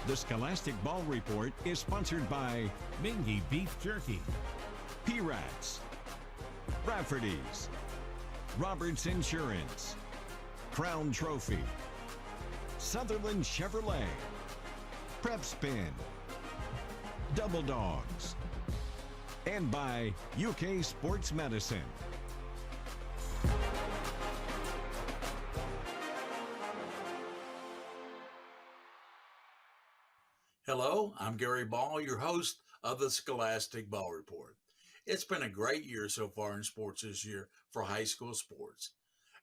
The Scholastic Ball Report is sponsored by Mingy Beef Jerky, P-Rats, Rafferty's, Roberts Insurance, Crown Trophy, Sutherland Chevrolet, Prep Spin, Double Dogs, and by UK Sports Medicine. Hello, I'm Gary Ball, your host of the Scholastic Ball Report. It's been a great year so far in sports this year for high school sports.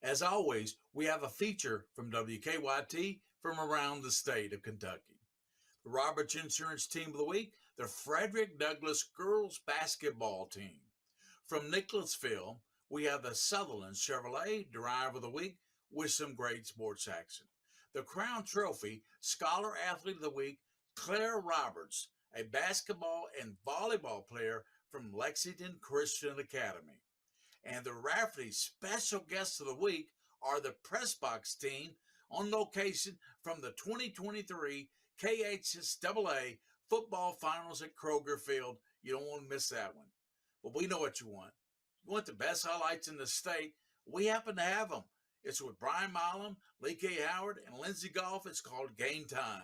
As always, we have a feature from WKYT from around the state of Kentucky. The Roberts Insurance Team of the Week, the Frederick Douglass Girls Basketball Team. From Nicholasville, we have the Sutherland Chevrolet Driver of the Week with some great sports action. The Crown Trophy Scholar Athlete of the Week, Claire Roberts, a basketball and volleyball player from Lexington Christian Academy. And the Rafferty Special Guests of the Week are the Press Box team on location from the 2023 KHSAA football finals at Kroger Field. You don't want to miss that one. But we know what you want. You want the best highlights in the state. We happen to have them. It's with Brian Milam, Lee K. Howard, and Lindsey Goff. It's called Game Time.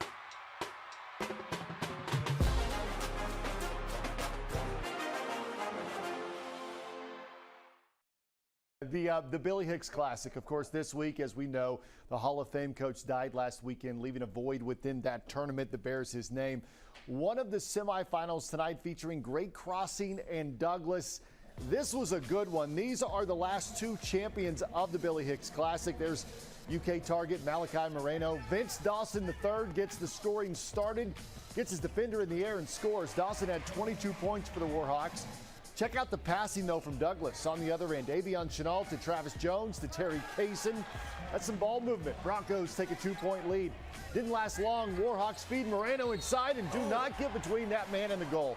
The Billy Hicks Classic, of course, this week, as we know, the Hall of Fame coach died last weekend, leaving a void within that tournament that bears his name. One of the semifinals tonight featuring Great Crossing and Douglas. This was a good one. These are the last two champions of the Billy Hicks Classic. There's UK target Malachi Moreno. Vince Dawson III gets the scoring started, gets his defender in the air and scores. Dawson had 22 points for the Warhawks. Check out the passing, though, from Douglas on the other end. Avion Chenault to Travis Jones to Terry Kaysen. That's some ball movement. Broncos take a 2-point lead. Didn't last long. Warhawks feed Moreno inside and do not get between that man and the goal.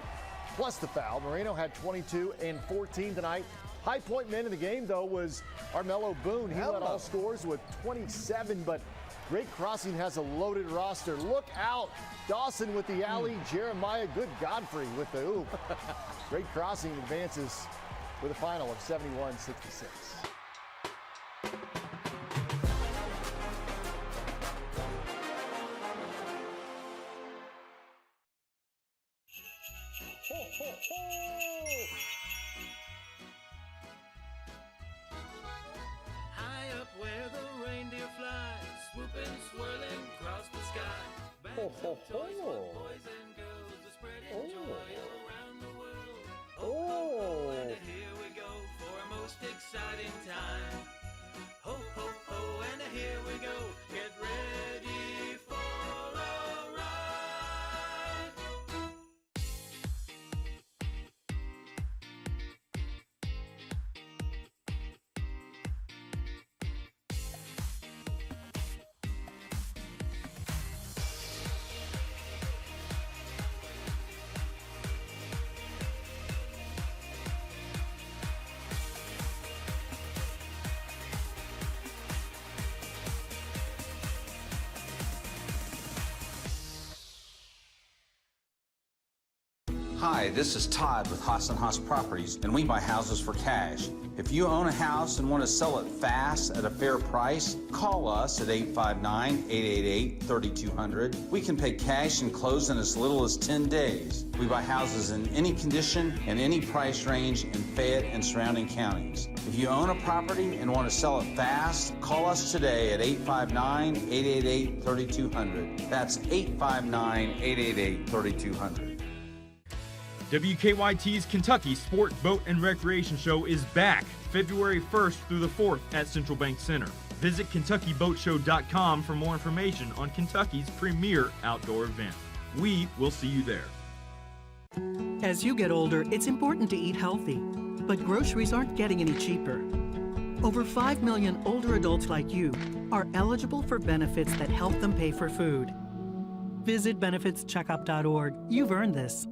Plus the foul. Moreno had 22 and 14 tonight. High point man in the game, though, was Armello Boone. He led all scores with 27, but Great Crossing has a loaded roster. Look out. Dawson with the alley. Jeremiah Good Godfrey with the oop. Great Crossing advances with a final of 71-66. Ho, ho, ho! High up where the reindeer fly, swooping, swirling across the sky. Bags of toys for boys and girls are spreading joy all around the world. Oh, and here we go for a most exciting time. Ho, ho, ho, and here we go. Get ready for a ride. Hi, this is Todd with Haas & Haas Properties, and we buy houses for cash. If you own a house and want to sell it fast at a fair price, call us at 859-888-3200. We can pay cash and close in as little as 10 days. We buy houses in any condition and any price range in Fayette and surrounding counties. If you own a property and want to sell it fast, call us today at 859-888-3200. That's 859-888-3200. WKYT's Kentucky Sport, Boat, and Recreation Show is back February 1st through the 4th at Central Bank Center. Visit KentuckyBoatShow.com for more information on Kentucky's premier outdoor event. We will see you there. As you get older, it's important to eat healthy, but groceries aren't getting any cheaper. Over 5 million older adults like you are eligible for benefits that help them pay for food. Visit benefitscheckup.org. You've earned this.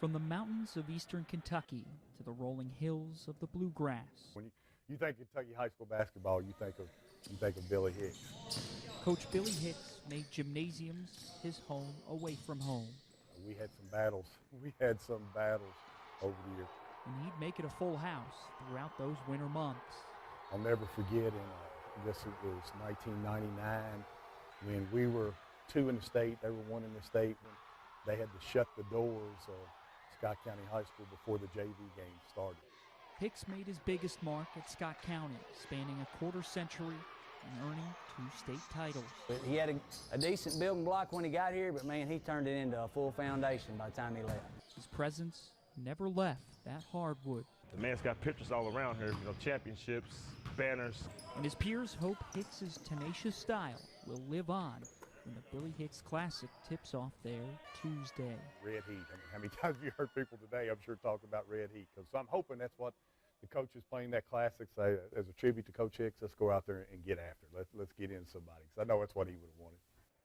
From the mountains mountains of eastern Kentucky to the rolling hills of the bluegrass. When you think Kentucky high school basketball, you think of Billy Hicks. Coach Billy Hicks made gymnasiums his home away from home. We had some battles. We had some battles over the years. And he'd make it a full house throughout those winter months. I'll never forget I guess it was 1999 when we were 2 in the state, they were 1 in the state, when they had to shut the doors of Scott County High School before the JV game started. Hicks made his biggest mark at Scott County, spanning a quarter century and earning 2 state titles. He had a decent building block when he got here, but man, he turned it into a full foundation by the time he left. His presence never left that hardwood. The man's got pictures all around here, championships, banners. And his peers hope Hicks's tenacious style will live on when the Billy Hicks Classic tips off there Tuesday. Red Heat. I mean, how many times have you heard people today, I'm sure, talk about Red Heat? Because I'm hoping that's what the coaches playing that Classic say as a tribute to Coach Hicks. Let's go out there and get after it. Let's get in somebody. Because I know that's what he would have wanted.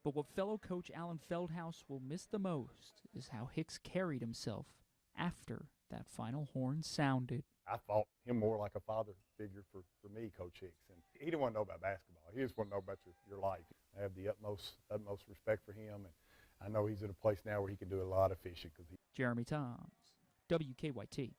But what fellow coach Alan Feldhaus will miss the most is how Hicks carried himself after that final horn sounded. I thought him more like a father figure for me, Coach Hicks. And he didn't want to know about basketball. He just wanted to know about your life. I have the utmost respect for him, and I know he's in a place now where he can do a lot of fishing. Jeremy Toms, WKYT.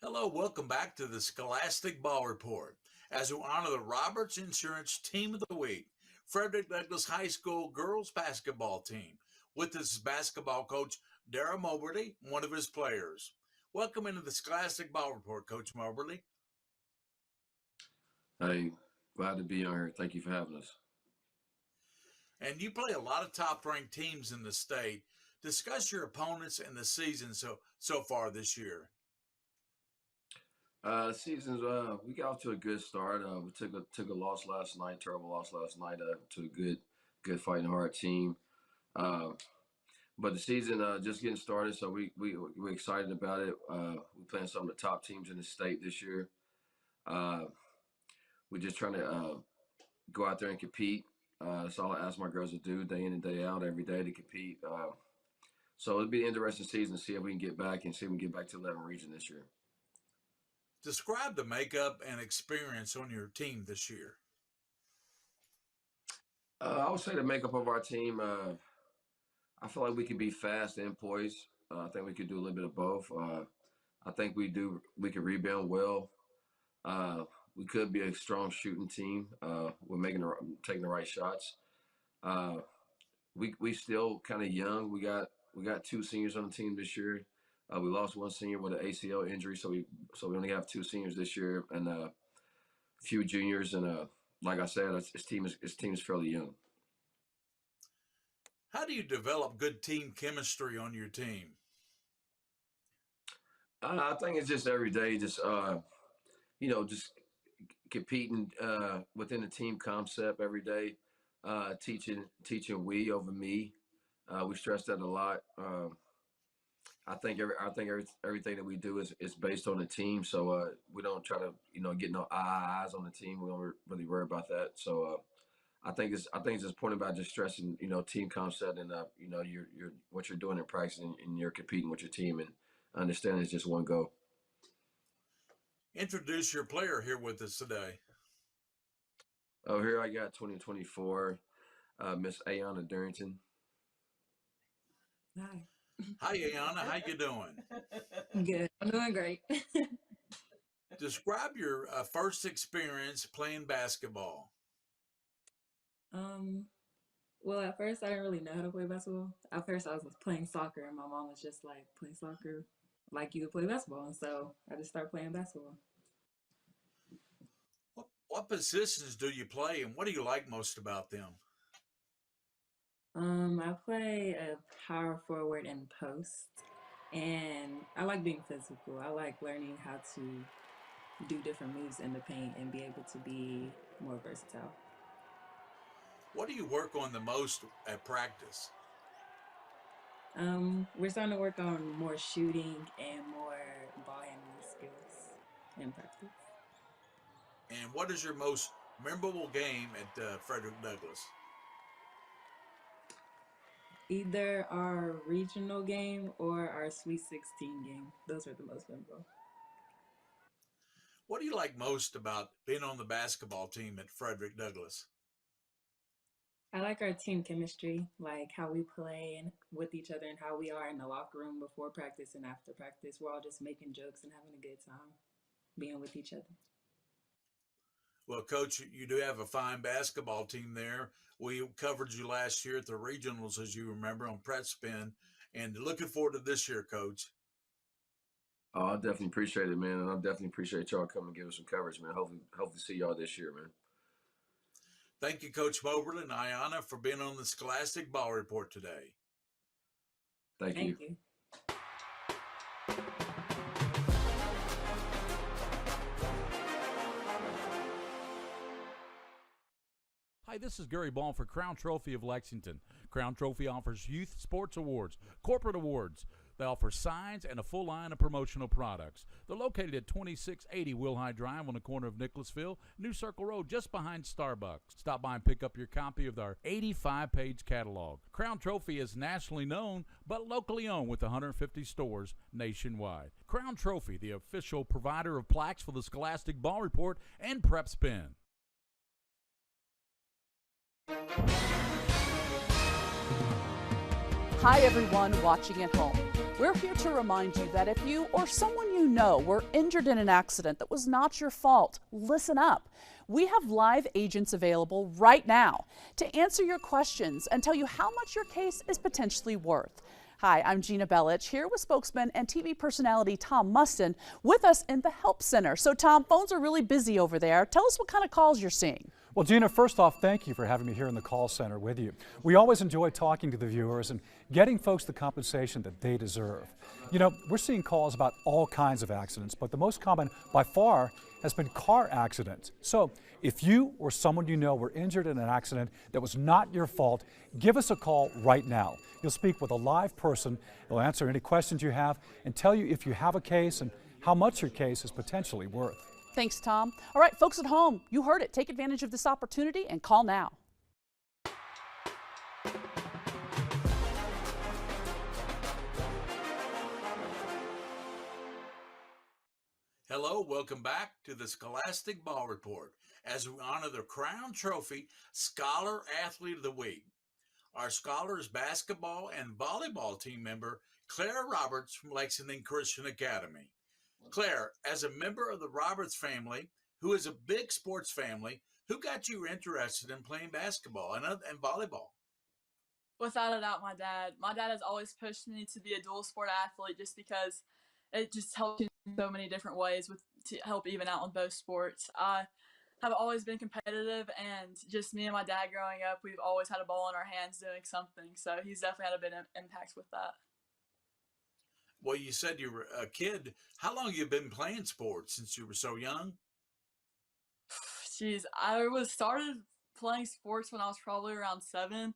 Hello, welcome back to the Scholastic Ball Report. As we honor the Roberts Insurance Team of the Week, Frederick Douglass High School girls basketball team. With us is basketball coach Dara Moberly, one of his players. Welcome into the Scholastic Ball Report, Coach Moberly. Hey, glad to be on here. Thank you for having us. And you play a lot of top-ranked teams in the state. Discuss your opponents and the season so far this year. Seasons, we got off to a good start. We took a loss last night, terrible loss last night, to a good fighting hard team. But the season just getting started, so we're excited about it. We're playing some of the top teams in the state this year. We're just trying to go out there and compete. That's all I ask my girls to do, day in and day out, every day, to compete. So it'll be an interesting season to see if we can get back to 11 region this year. Describe the makeup and experience on your team this year. I would say the makeup of our team, I feel like we can be fast and poised. I think we could do a little bit of both. I think we can rebound well. We could be a strong shooting team. We're taking the right shots. We still kind of young. We got 2 seniors on the team this year. We lost 1 senior with an ACL injury, so we only have 2 seniors this year and a few juniors. And like I said, his team is fairly young. How do you develop good team chemistry on your team? I think it's just every day, just competing within the team concept every day. Teaching we over me. We stress that a lot. I think everything that we do is based on the team. So we don't try to get no eyes on the team. We don't really worry about that. So I think it's just point about just stressing team concept and your what you're doing in practice and you're competing with your team and understanding it's just one goal. Introduce your player here with us today. Oh, here I got 2024 Miss Ayana Darrington. Hi. Hi, Ayana. How you doing? Good. I'm doing great. Describe your first experience playing basketball. Well, at first I didn't really know how to play basketball. At first I was playing soccer, and my mom was just like, play soccer like you would play basketball. And so I just started playing basketball. What positions do you play, and what do you like most about them? I play a power forward and post, and I like being physical. I like learning how to do different moves in the paint and be able to be more versatile. What do you work on the most at practice? We're starting to work on more shooting and more ball handling skills in practice. And what is your most memorable game at Frederick Douglass? Either our regional game or our Sweet 16 game. Those are the most memorable. What do you like most about being on the basketball team at Frederick Douglass? I like our team chemistry, like how we play and with each other and how we are in the locker room before practice and after practice. We're all just making jokes and having a good time being with each other. Well, Coach, you do have a fine basketball team there. We covered you last year at the regionals, as you remember, on Pret Spin, and looking forward to this year, Coach. Oh, I definitely appreciate it, man, and I definitely appreciate y'all coming and give us some coverage, man. Hopefully see y'all this year, man. Thank you, Coach Moberly and Ayana, for being on the Scholastic Ball Report today. Thank you. Hi, this is Gary Ball for Crown Trophy of Lexington. Crown Trophy offers youth sports awards, corporate awards. They offer signs and a full line of promotional products. They're located at 2680 Wilhite Drive on the corner of Nicholasville, New Circle Road, just behind Starbucks. Stop by and pick up your copy of our 85-page catalog. Crown Trophy is nationally known, but locally owned with 150 stores nationwide. Crown Trophy, the official provider of plaques for the Scholastic Ball Report and Prep Spin. Hi everyone watching at home. We're here to remind you that if you or someone you know were injured in an accident that was not your fault, listen up. We have live agents available right now to answer your questions and tell you how much your case is potentially worth. Hi, I'm Gina Bellich, here with spokesman and TV personality Tom Mustin with us in the Help Center. So Tom, phones are really busy over there. Tell us what kind of calls you're seeing. Well, Gina, first off, thank you for having me here in the call center with you. We always enjoy talking to the viewers and getting folks the compensation that they deserve. You know, we're seeing calls about all kinds of accidents, but the most common by far has been car accidents. So if you or someone you know were injured in an accident that was not your fault, give us a call right now. You'll speak with a live person. They'll answer any questions you have and tell you if you have a case and how much your case is potentially worth. Thanks, Tom. All right, folks at home, you heard it. Take advantage of this opportunity and call now. Hello, welcome back to the Scholastic Ball Report as we honor the Crown Trophy Scholar Athlete of the Week. Our scholar is basketball and volleyball team member Claire Roberts from Lexington Christian Academy. Claire, as a member of the Roberts family, who is a big sports family, who got you interested in playing basketball and volleyball? Without a doubt, my dad. My dad has always pushed me to be a dual sport athlete just because it just helps in so many different ways to help even out on both sports. I have always been competitive, and just me and my dad growing up, we've always had a ball in our hands doing something. So he's definitely had a big impact with that. Well, you said you were a kid. How long have you been playing sports since you were so young? Jeez, started playing sports when I was probably around 7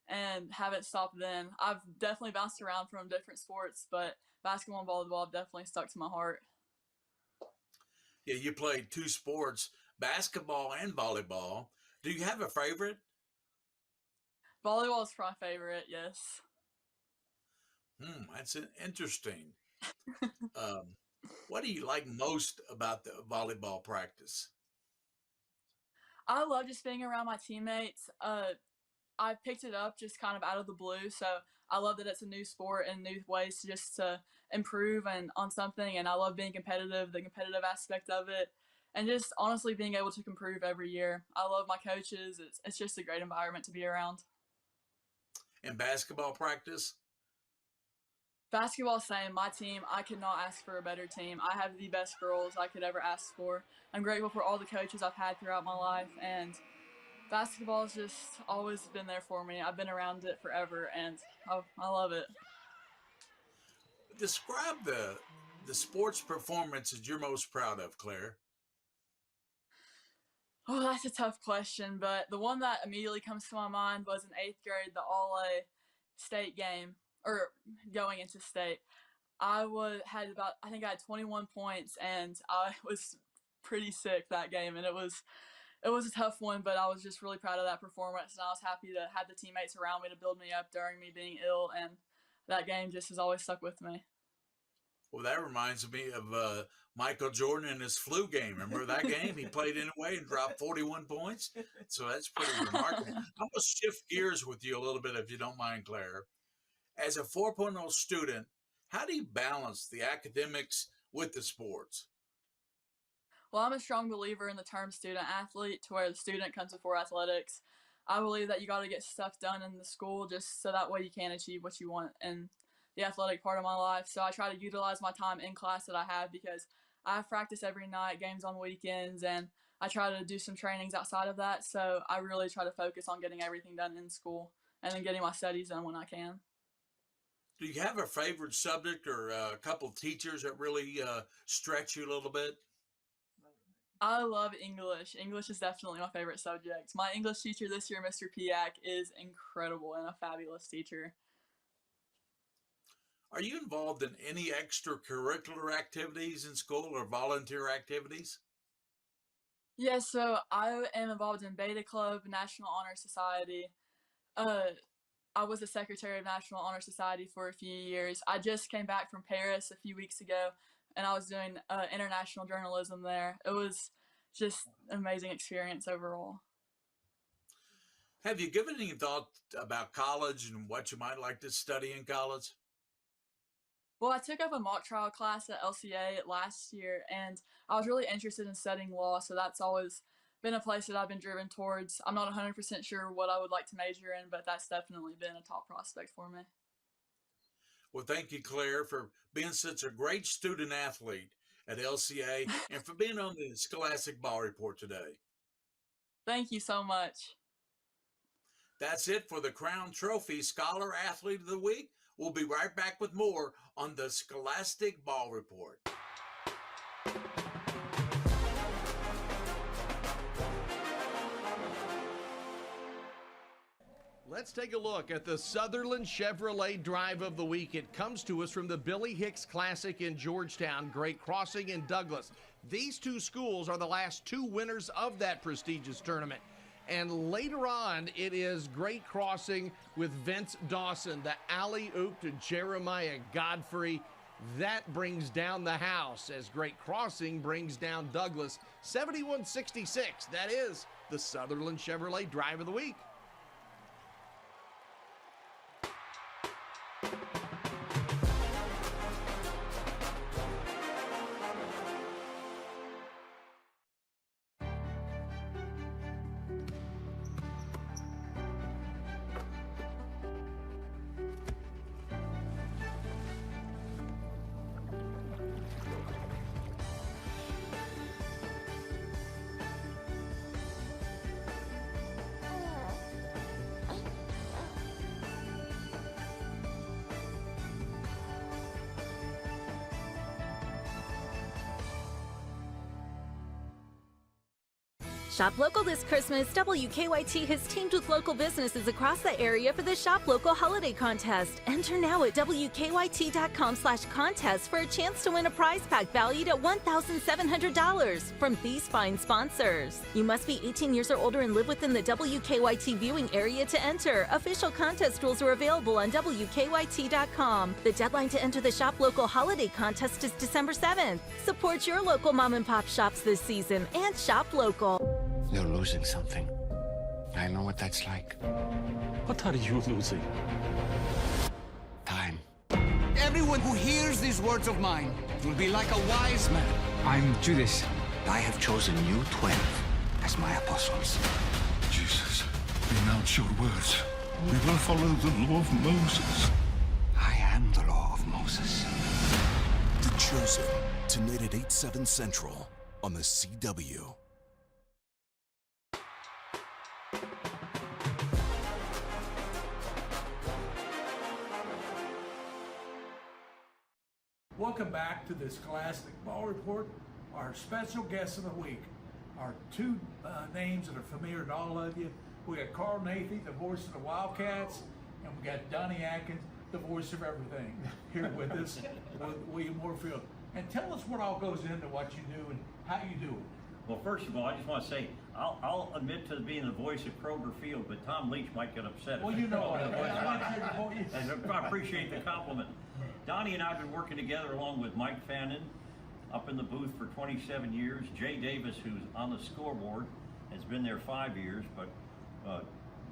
and haven't stopped then. I've definitely bounced around from different sports, but basketball and volleyball have definitely stuck to my heart. Yeah, you played two sports, basketball and volleyball. Do you have a favorite? Volleyball is my favorite, yes. That's interesting. What do you like most about the volleyball practice? I love just being around my teammates. I picked it up just kind of out of the blue, so I love that it's a new sport and new ways to improve and on something. And I love being competitive, the competitive aspect of it, and just honestly being able to improve every year. I love my coaches. It's just a great environment to be around. And basketball practice? Basketball, same. My team, I could not ask for a better team. I have the best girls I could ever ask for. I'm grateful for all the coaches I've had throughout my life, and basketball has just always been there for me. I've been around it forever, and I love it. Describe the sports performances you're most proud of, Claire. Oh, that's a tough question, but the one that immediately comes to my mind was in 8th grade, the All-A state game, or going into state. I think I had 21 points, and I was pretty sick that game, and it was a tough one, but I was just really proud of that performance, and I was happy to have the teammates around me to build me up during me being ill, and that game just has always stuck with me. Well, that reminds me of Michael Jordan in his flu game. Remember that game? He played anyway and dropped 41 points. So that's pretty remarkable. I'm going to shift gears with you a little bit, if you don't mind, Claire. As a 4.0 student, how do you balance the academics with the sports? Well, I'm a strong believer in the term student athlete, to where the student comes before athletics. I believe that you got to get stuff done in the school just so that way you can achieve what you want in the athletic part of my life. So I try to utilize my time in class that I have, because I have practice every night, games on weekends, and I try to do some trainings outside of that. So I really try to focus on getting everything done in school and then getting my studies done when I can. Do you have a favorite subject or a couple teachers that really stretch you a little bit? I love English. English is definitely my favorite subject. My English teacher this year, Mr. Piak, is incredible and a fabulous teacher. Are you involved in any extracurricular activities in school or volunteer activities? Yes, so I am involved in Beta Club, National Honor Society. I was the secretary of National Honor Society for a few years. I just came back from Paris a few weeks ago, and I was doing international journalism there. It was just an amazing experience overall. Have you given any thought about college and what you might like to study in college? Well, I took up a mock trial class at LCA last year, and I was really interested in studying law, so that's always been a place that I've been driven towards. I'm not 100% sure what I would like to major in, but that's definitely been a top prospect for me. Well, thank you, Claire, for being such a great student athlete at LCA and for being on the Scholastic Ball Report today. Thank you so much. That's it for the Crown Trophy Scholar Athlete of the Week. We'll be right back with more on the Scholastic Ball Report. Let's take a look at the Sutherland Chevrolet Drive of the Week. It comes to us from the Billy Hicks Classic in Georgetown, Great Crossing in Douglas. These two schools are the last two winners of that prestigious tournament. And later on, it is Great Crossing with Vince Dawson, the alley-oop to Jeremiah Godfrey. That brings down the house as Great Crossing brings down Douglas 71-66. That is the Sutherland Chevrolet Drive of the Week. Shop local this Christmas. WKYT has teamed with local businesses across the area for the Shop Local Holiday Contest. Enter now at WKYT.com/contest for a chance to win a prize pack valued at $1,700 from these fine sponsors. You must be 18 years or older and live within the WKYT viewing area to enter. Official contest rules are available on WKYT.com. The deadline to enter the Shop Local Holiday Contest is December 7th. Support your local mom and pop shops this season and shop local. You're losing something. I know what that's like. What are you losing? Time. Everyone who hears these words of mine will be like a wise man. I'm Judas. I have chosen you 12 as my apostles. Jesus, renounce your words. We will follow the law of Moses. I am the law of Moses. The Chosen, tonight at 8/7 Central on the CW. Welcome back to the Scholastic Ball Report. Our special guest of the week, our two names that are familiar to all of you. We got Carl Nathy, the voice of the Wildcats, and we got Donnie Atkins, the voice of everything, here with us with William Moorfield. and tell us what all goes into what you do and how you do it. Well, first of all, I just want to say, I'll admit to being the voice of Kroger Field, but Tom Leach might get upset. Well, you know it. I appreciate the compliment. Donnie and I have been working together along with Mike Fannin up in the booth for 27 years. Jay Davis, who's on the scoreboard, has been there 5 years, but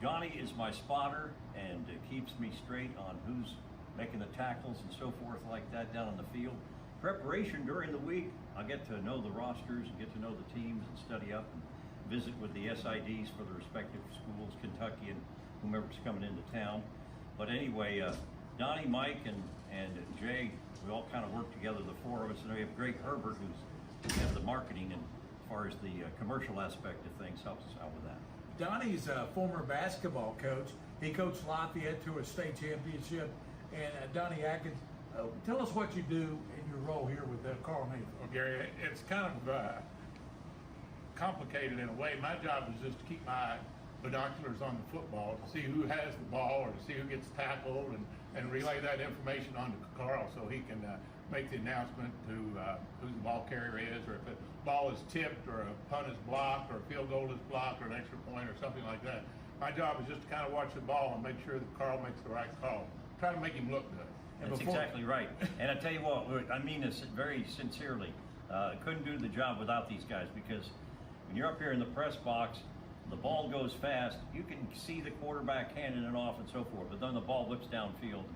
Johnny is my spotter and keeps me straight on who's making the tackles and so forth like that down on the field. Preparation during the week, I get to know the rosters and get to know the teams and study up and visit with the SIDs for the respective schools, Kentucky and whomever's coming into town. But anyway, Donnie, Mike, and Jay, we all kind of work together, the four of us, and we have Greg Herbert, who's head of the marketing and as far as the commercial aspect of things, helps us out with that. Donnie's a former basketball coach. He coached Lafayette to a state championship. And Donnie Atkins, tell us what you do in your role here with Carl Nathan. Well, Gary, it's kind of complicated in a way. My job is just to keep my binoculars on the football to see who has the ball or to see who gets tackled and relay that information on to Carl so he can make the announcement to who the ball carrier is, or if the ball is tipped or a punt is blocked or a field goal is blocked or an extra point or something like that. My job is just to kind of watch the ball and make sure that Carl makes the right call. Try to make him look good. That's exactly right. And I tell you what, I mean this very sincerely. Couldn't do the job without these guys, because when you're up here in the press box, the ball goes fast. You can see the quarterback handing it off and so forth, but then the ball whips downfield.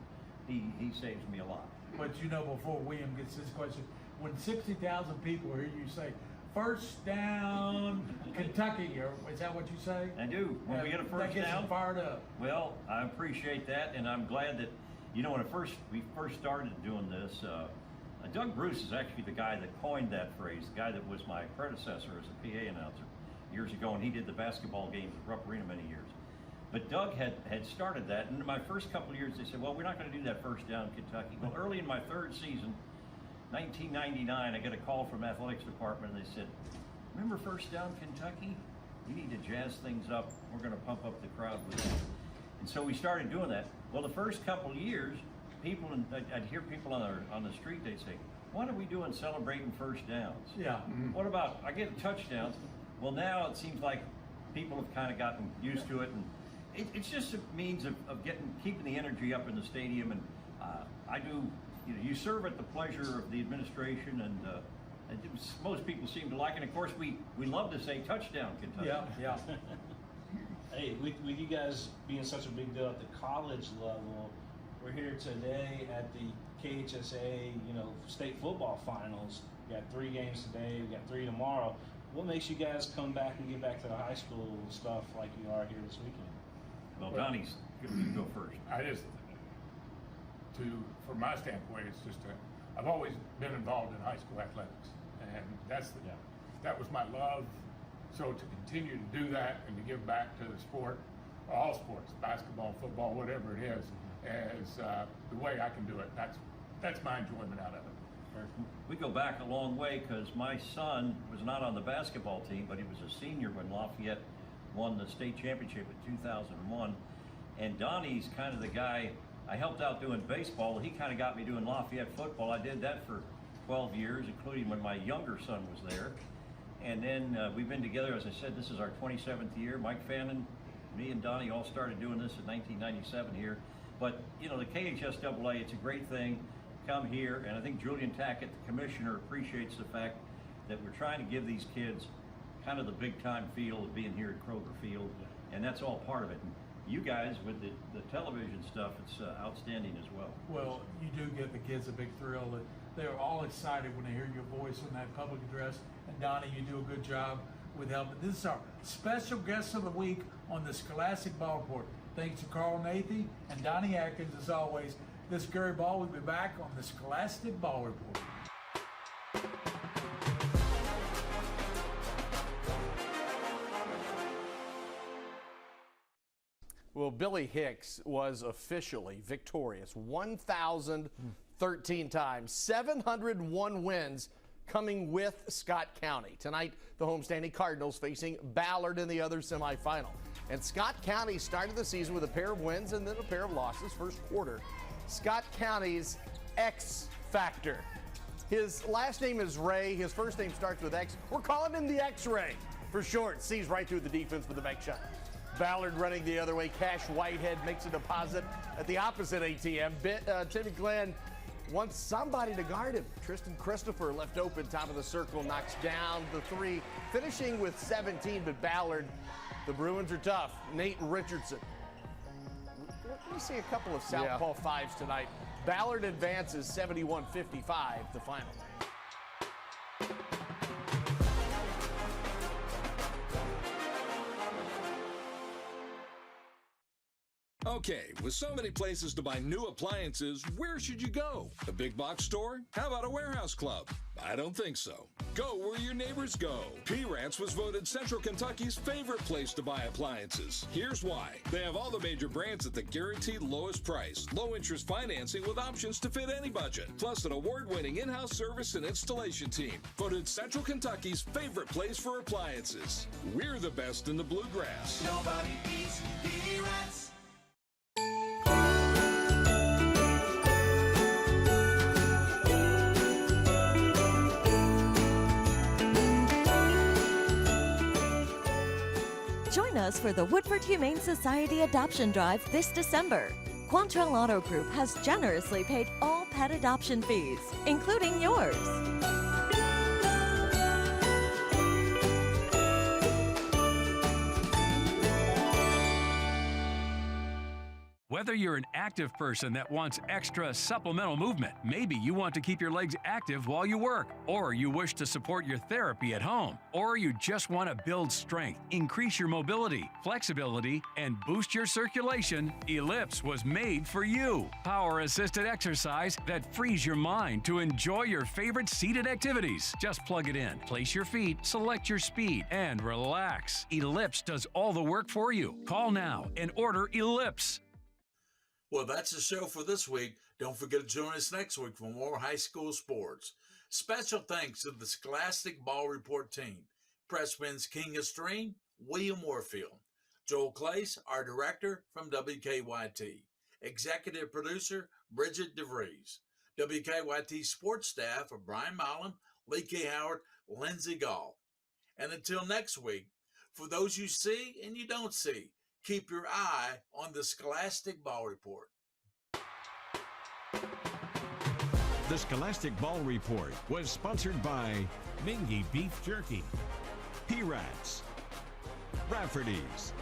He saves me a lot. But you know, before William gets this question, when 60,000 people hear you say, "First down, Kentucky," or is that what you say? I do. When we get a first that gets down, them fired up. Well, I appreciate that, and I'm glad that, you know, when we first started doing this, Doug Bruce is actually the guy that coined that phrase, the guy that was my predecessor as a PA announcer years ago, and he did the basketball games at Rupp Arena many years. But Doug had started that, and in my first couple of years, they said, well, we're not going to do that first down Kentucky. Well, early in my third season, 1999, I got a call from athletics department, and they said, remember first down Kentucky? You need to jazz things up. We're going to pump up the crowd with that. And so we started doing that. Well, the first couple of years, I'd hear people on the street, they'd say, what are we doing celebrating first downs? Yeah. What about, I get touchdowns. Well, now it seems like people have kind of gotten used to it, and it's just a means of keeping the energy up in the stadium. And I do, you know, you serve at the pleasure of the administration, and most people seem to like it. And of course, we love to say touchdown Kentucky. Yeah. Hey, with you guys being such a big deal at the college level, we're here today at the KHSAA, state football finals. We got 3 games today, we got 3 tomorrow. What makes you guys come back and get back to the high school stuff like you are here this weekend? Well, Donnie's, you can go first. From my standpoint, it's just I've always been involved in high school athletics, and that was my love. So to continue to do that and to give back to the sport, all sports, basketball, football, whatever it is, as the way I can do it, that's my enjoyment out of it. We go back a long way, because my son was not on the basketball team, but he was a senior when Lafayette won the state championship in 2001. And Donnie's kind of the guy, I helped out doing baseball. He kind of got me doing Lafayette football. I did that for 12 years, including when my younger son was there. And then we've been together, as I said, this is our 27th year. Mike Fannin, me and Donnie all started doing this in 1997 here. But, the KHSAA, it's a great thing. Come here, and I think Julian Tackett, the commissioner, appreciates the fact that we're trying to give these kids kind of the big-time feel of being here at Kroger Field, and that's all part of it. And you guys, with the television stuff, it's outstanding as well. Well, you do give the kids a big thrill. They're all excited when they hear your voice in that public address. And Donnie, you do a good job with helping. This is our special guest of the week on the Scholastic Ball Report. Thanks to Carl Nathy and Donnie Atkins, as always. This is Gary Ball. We'll be back on the Scholastic Ball Report. Well, Billy Hicks was officially victorious 1,013 times, 701 wins coming with Scott County. Tonight, the homestanding Cardinals facing Ballard in the other semifinal. And Scott County started the season with a pair of wins and then a pair of losses. First quarter, Scott County's X Factor. His last name is Ray. His first name starts with X. We're calling him the X-Ray for short. Sees right through the defense with the bank shot. Ballard running the other way. Cash Whitehead makes a deposit at the opposite ATM. Timmy Glenn wants somebody to guard him. Tristan Christopher left open, top of the circle, knocks down the three, finishing with 17, but Ballard, the Bruins are tough. Nate Richardson. Let me see a couple of southpaw fives tonight. Ballard advances 71-55, the final. Okay, with so many places to buy new appliances, where should you go? A big box store? How about a warehouse club? I don't think so. Go where your neighbors go. P-Rats was voted Central Kentucky's favorite place to buy appliances. Here's why. They have all the major brands at the guaranteed lowest price, low interest financing with options to fit any budget, plus an award-winning in-house service and installation team. Voted Central Kentucky's favorite place for appliances. We're the best in the bluegrass. Nobody beats P-Rats. Join us for the Woodford Humane Society Adoption Drive this December. Quantrell Auto Group has generously paid all pet adoption fees, including yours. Whether you're an active person that wants extra supplemental movement, maybe you want to keep your legs active while you work, or you wish to support your therapy at home, or you just want to build strength, increase your mobility, flexibility, and boost your circulation, Ellipse was made for you. Power-assisted exercise that frees your mind to enjoy your favorite seated activities. Just plug it in, place your feet, select your speed, and relax. Ellipse does all the work for you. Call now and order Ellipse. Well, that's the show for this week. Don't forget to join us next week for more high school sports. Special thanks to the Scholastic Ball Report team. Pressman's King of Stream, William Warfield. Joel Clace, our director from WKYT. Executive producer, Bridget DeVries. WKYT sports staff of Brian Milam, Lee K. Howard, Lindsey Gall. And until next week, for those you see and you don't see, keep your eye on the Scholastic Ball Report. The Scholastic Ball Report was sponsored by Mingy Beef Jerky, P-Rats, Rafferty's,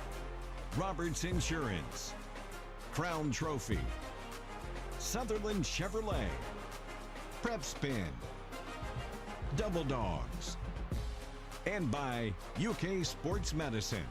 Roberts Insurance, Crown Trophy, Sutherland Chevrolet, Prep Spin, Double Dogs, and by UK Sports Medicine.